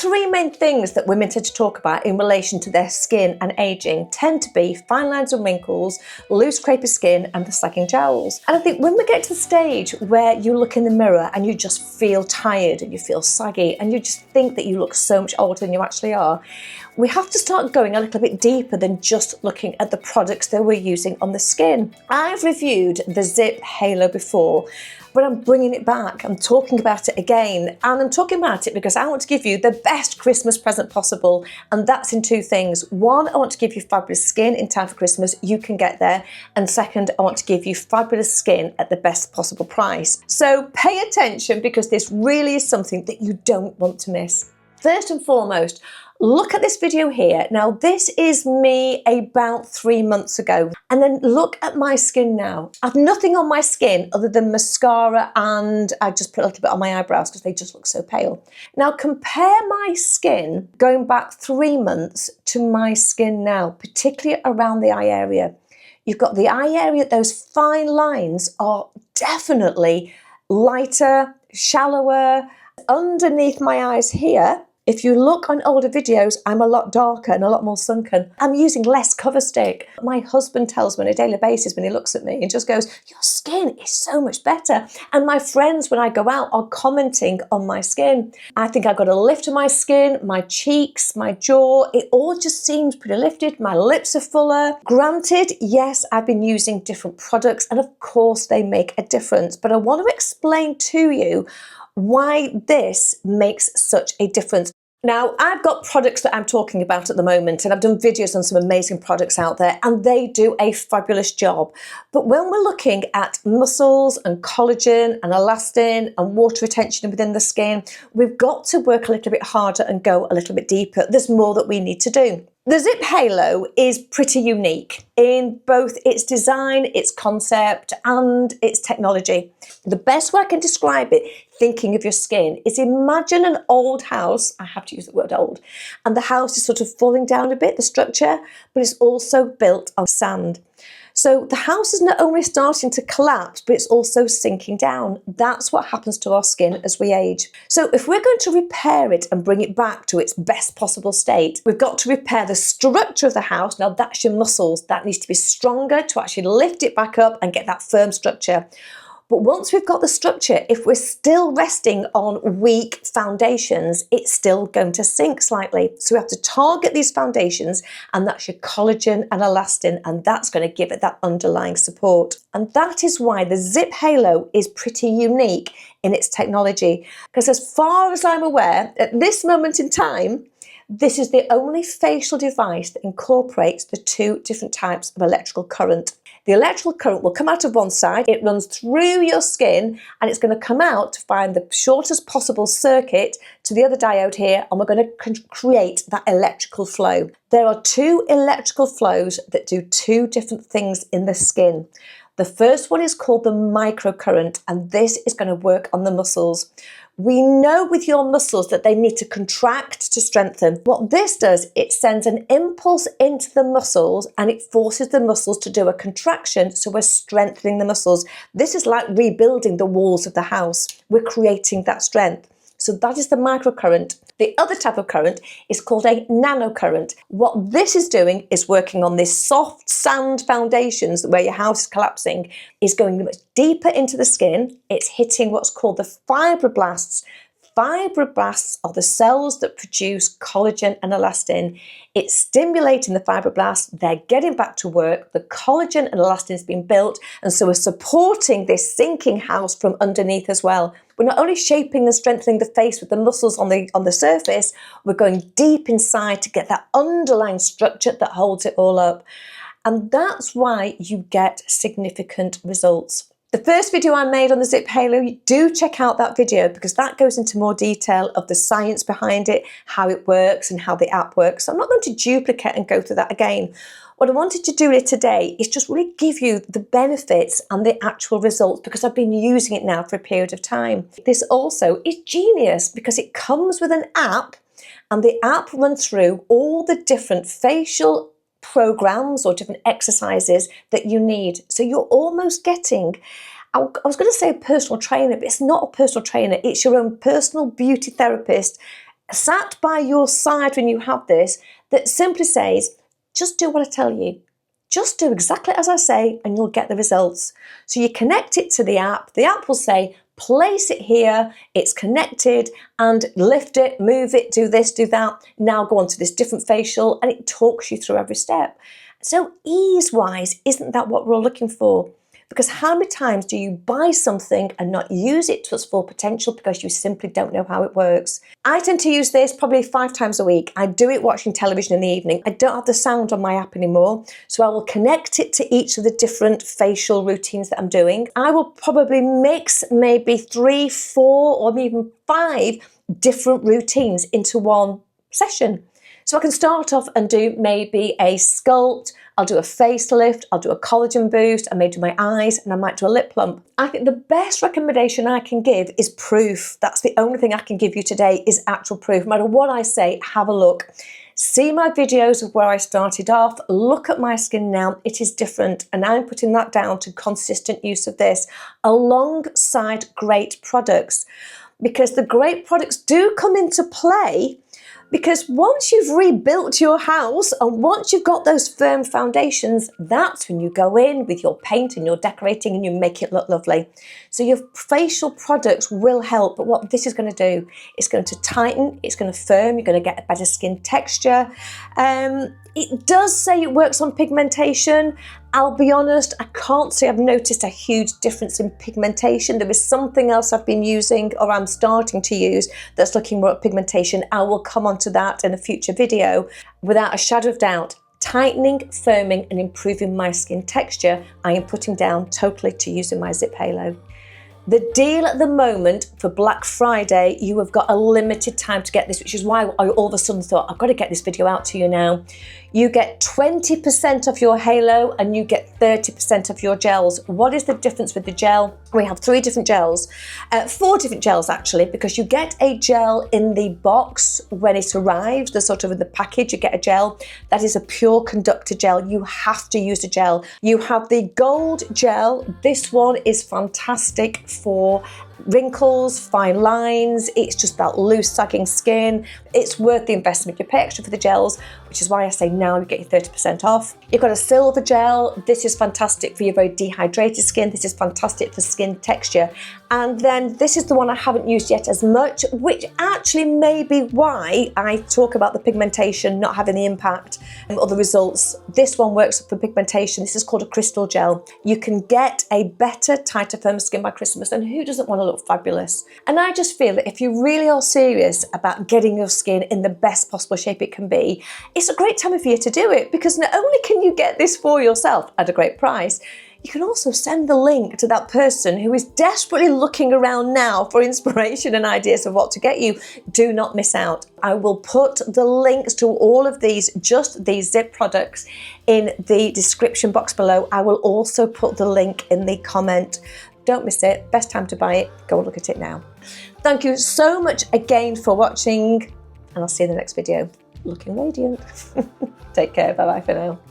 three main things that women tend to talk about in relation to their skin and aging tend to be fine lines and wrinkles, loose crepey skin and the sagging jowls. And I think when we get to the stage where you look in the mirror and you just feel tired and you feel saggy and you just think that you look so much older than you actually are, we have to start going a little bit deeper than just looking at the products that we're using on the skin. I've reviewed the ZIIP Halo before, but I'm bringing it back. I'm talking about it again, and I'm talking about it because I want to give you the best Christmas present possible, and that's in two things. One, I want to give you fabulous skin in time for Christmas. You can get there. And second, I want to give you fabulous skin at the best possible price. So pay attention, because this really is something that you don't want to miss. First and foremost, look at this video here. Now, this is me about 3 months ago. And then look at my skin now. I've nothing on my skin other than mascara, and I just put a little bit on my eyebrows because they just look so pale. Now, compare my skin going back 3 months to my skin now, particularly around the eye area. You've got the eye area, those fine lines are definitely lighter, shallower. Underneath my eyes here, if you look on older videos, I'm a lot darker and a lot more sunken. I'm using less cover stick. My husband tells me on a daily basis when he looks at me and just goes, your skin is so much better. And my friends, when I go out, are commenting on my skin. I think I got a lift of my skin, my cheeks, my jaw. It all just seems pretty lifted. My lips are fuller. Granted, yes, I've been using different products, and of course they make a difference. But I want to explain to you why this makes such a difference. Now, I've got products that I'm talking about at the moment, and I've done videos on some amazing products out there, and they do a fabulous job. But when we're looking at muscles and collagen and elastin and water retention within the skin, we've got to work a little bit harder and go a little bit deeper. There's more that we need to do. The ZIIP Halo is pretty unique in both its design, its concept, and its technology. The best way I can describe it, thinking of your skin, is imagine an old house. I have to use the word old. And the house is sort of falling down a bit, the structure, but it's also built of sand. So the house is not only starting to collapse, but it's also sinking down. That's what happens to our skin as we age. So if we're going to repair it and bring it back to its best possible state, we've got to repair the structure of the house. Now, that's your muscles. That needs to be stronger to actually lift it back up and get that firm structure. But once we've got the structure, if we're still resting on weak foundations, it's still going to sink slightly. So we have to target these foundations, and that's your collagen and elastin, and that's going to give it that underlying support. And that is why the ZIIP Halo is pretty unique in its technology. Because as far as I'm aware, at this moment in time, this is the only facial device that incorporates the two different types of electrical current. The electrical current will come out of one side, it runs through your skin, and it's going to come out to find the shortest possible circuit to the other diode here, and we're going to create that electrical flow. There are two electrical flows that do two different things in the skin. The first one is called the microcurrent, and this is going to work on the muscles. We know with your muscles that they need to contract to strengthen. What this does, it sends an impulse into the muscles and it forces the muscles to do a contraction, so we're strengthening the muscles. This is like rebuilding the walls of the house. We're creating that strength. So that is the microcurrent. The other type of current is called a nanocurrent. What this is doing is working on this soft sand foundations where your house is collapsing, is going much deeper into the skin. It's hitting what's called the fibroblasts. Fibroblasts are the cells that produce collagen and elastin. It's stimulating the fibroblasts, they're getting back to work, the collagen and elastin has been built, and so we're supporting this sinking house from underneath as well. We're not only shaping and strengthening the face with the muscles on the surface, we're going deep inside to get that underlying structure that holds it all up. And that's why you get significant results. The first video I made on the ZIIP Halo, do check out that video, because that goes into more detail of the science behind it, how it works and how the app works. So I'm not going to duplicate and go through that again. What I wanted to do here today is just really give you the benefits and the actual results, because I've been using it now for a period of time. This also is genius because it comes with an app, and the app runs through all the different facial programs or different exercises that you need. So you're almost getting, I was going to say a personal trainer, but it's not a personal trainer. It's your own personal beauty therapist sat by your side when you have this, that simply says, just do what I tell you. Just do exactly as I say and you'll get the results. So you connect it to the app will say, place it here, it's connected, and lift it, move it, do this, do that. Now go on to this different facial, and it talks you through every step. So ease-wise, isn't that what we're all looking for? Because how many times do you buy something and not use it to its full potential because you simply don't know how it works? I tend to use this probably 5 times a week. I do it watching television in the evening. I don't have the sound on my app anymore, so I will connect it to each of the different facial routines that I'm doing. I will probably mix maybe 3, 4, or even 5 different routines into one session. So I can start off and do maybe a sculpt, I'll do a facelift, I'll do a collagen boost, I may do my eyes, and I might do a lip plump. I think the best recommendation I can give is proof. That's the only thing I can give you today, is actual proof. No matter what I say, have a look. See my videos of where I started off, look at my skin now, it is different, and I'm putting that down to consistent use of this alongside great products, because the great products do come into play. Because once you've rebuilt your house and once you've got those firm foundations, that's when you go in with your paint and your decorating and you make it look lovely. So your facial products will help, but what this is going to do, it's going to tighten, it's going to firm, you're going to get a better skin texture. It does say it works on pigmentation. I'll be honest, I can't say I've noticed a huge difference in pigmentation. There is something else I've been using, or I'm starting to use, that's looking more at pigmentation. I will come on to that in a future video. Without a shadow of doubt, tightening, firming and improving my skin texture, I am putting down totally to using my ZIIP Halo. The deal at the moment for Black Friday, you have got a limited time to get this, which is why I all of a sudden thought, I've got to get this video out to you now. You get 20% of your halo and you get 30% of your gels. What is the difference with the gel? We have 3 different gels, 4 different gels actually, because you get a gel in the box when it arrives, the sort of in the package, you get a gel. That is a pure conductor gel. You have to use a gel. You have the gold gel. This one is fantastic for wrinkles, fine lines. It's just that loose sagging skin. It's worth the investment. You pay extra for the gels, which is why I say now you get your 30% off. You've got a silver gel. This is fantastic for your very dehydrated skin. This is fantastic for skin texture. And then this is the one I haven't used yet as much, which actually may be why I talk about the pigmentation not having the impact or the results. This one works for pigmentation. This is called a crystal gel. You can get a better, tighter, firmer skin by Christmas, and who doesn't want to look fabulous? And I just feel that if you really are serious about getting your skin in the best possible shape it can be, it's a great time of year to do it, because not only can you get this for yourself at a great price, you can also send the link to that person who is desperately looking around now for inspiration and ideas of what to get you. Do not miss out. I will put the links to all of these, just these ZIIP products, in the description box below. I will also put the link in the comment. Don't miss it. Best time to buy it. Go and look at it now. Thank you so much again for watching, and I'll see you in the next video. Looking radiant. Take care. Bye-bye for now.